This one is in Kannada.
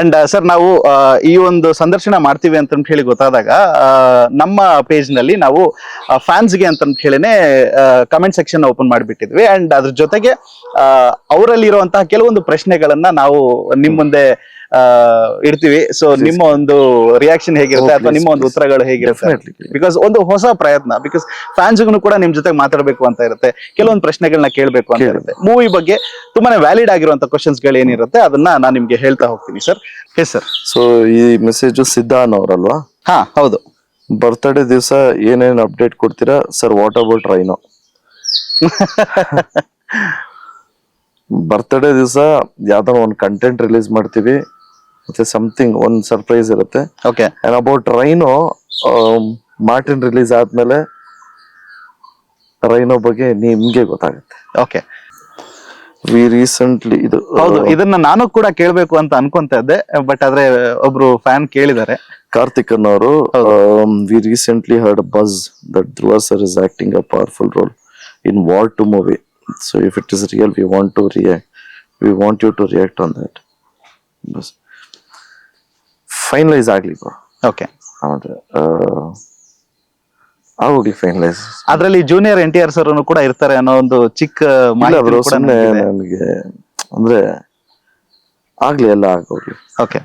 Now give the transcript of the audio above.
ಅಂಡ್ ಸರ್ ನಾವು ಈ ಒಂದು ಸಂದರ್ಶನ ಮಾಡ್ತೀವಿ ಅಂತ ಹೇಳಿ ಗೊತ್ತಾದಾಗ ನಮ್ಮ ಪೇಜ್ ನಲ್ಲಿ ನಾವು ಫ್ಯಾನ್ಸ್ಗೆ ಅಂತ ಹೇಳಿನೇ ಕಮೆಂಟ್ ಸೆಕ್ಷನ್ ಓಪನ್ ಮಾಡಿಬಿಟ್ಟಿದ್ವಿ. ಅಂಡ್ ಅದ್ರ ಜೊತೆಗೆ ಅವರಲ್ಲಿರುವಂತಹ ಕೆಲವೊಂದು ಪ್ರಶ್ನೆಗಳನ್ನ ನಾವು ನಿಮ್ ಮುಂದೆ ಇಡ್ತೀವಿ. ಸೊ ನಿಮ್ಮ ಒಂದು ರಿಯಾಕ್ಷನ್ ಹೇಗಿರುತ್ತೆ ಅಥವಾ ನಿಮ್ಮ ಒಂದು ಉತ್ತರಗಳು ಹೇಗಿರುತ್ತೆ, ಬಿಕಾಸ್ ಒಂದು ಹೊಸ ಪ್ರಯತ್ನ, ಬಿಕಾಸ್ ಫ್ಯಾನ್ಸ್ಗೂ ಕೂಡ ನಿಮ್ ಜೊತೆ ಮಾತಾಡಬೇಕು ಅಂತ ಇರುತ್ತೆ, ಕೆಲವೊಂದು ಪ್ರಶ್ನೆಗಳನ್ನ ಕೇಳಬೇಕು ಅಂತ ಇರುತ್ತೆ. ಮೂವಿ ಬಗ್ಗೆ ತುಂಬಾನೇ ವ್ಯಾಲಿಡ್ ಆಗಿರುವಂತ ಕ್ವಶನ್ಸ್ ಗಳು ಏನಿರುತ್ತೆ ಅದನ್ನ ನಾನು ನಿಮ್ಗೆ ಹೇಳ್ತಾ ಹೋಗ್ತೀನಿ ಸರ್. Yes sir. ಸೊ ಈ ಮೆಸೇಜ್ ಸಿದ್ಧಾನ್ ಅವರಲ್ವಾ? ಹಾ ಹೌದು. ಬರ್ತ್ಡೇ ದಿವಸ ಏನೇನ್ ಅಪ್ಡೇಟ್ ಕೊಡ್ತೀರಾ sir? What about rhino? Birthday ದಿವಸ ಯಾವ್ದಾರ ಒಂದು ಕಂಟೆಂಟ್ ರಿಲೀಸ್ ಮಾಡ್ತೀವಿ, ಮತ್ತೆ ಸಮಥಿಂಗ್ ಒಂದ್ ಸರ್ಪ್ರೈಸ್ ಇರುತ್ತೆ. Okay. And about rhino, Martin release ಆದ್ಮೇಲೆ ರೈನೋ ಬಗ್ಗೆ ನಿಮ್ಗೆ ಗೊತ್ತಾಗುತ್ತೆ. ಓಕೆ. ವಿ ರೀಸೆಂಟ್ಲಿ ಇದು ಹೌದು, ಇದನ್ನ ನಾನು ಕೂಡ ಕೇಳ್ಬೇಕು ಅಂತ ಅನ್ಕೊಂತ ಇದ್ದೆ, ಬಟ್ ಆದ್ರೆ ಒಬ್ರು ಫ್ಯಾನ್ ಕೇಳಿದ್ದಾರೆ. ಕಾರ್ತಿಕನ್ ಅವರು, we recently heard buzz that Dhruva sir is acting a powerful role in war 2 movie. So if it is real, we want to react. We want you to react on that. Bas finalize agli bro. Okay. ಆಗೋಗ್ಲಿ ಫೈನಲೈಸ್. ಅದರಲ್ಲಿ ಜೂನಿಯರ್ NTR ಸರ್ ಕೂಡ ಇರ್ತಾರೆ ಅನ್ನೋ ಒಂದು ಚಿಕ್ಕ ಮಾಹಿತಿ ಕೂಡ ನನಗೆ ಅಂದ್ರೆ ಆಗ್ಲಿ, ಎಲ್ಲ ಆಗೋಗ್ಲಿ. ಓಕೆ.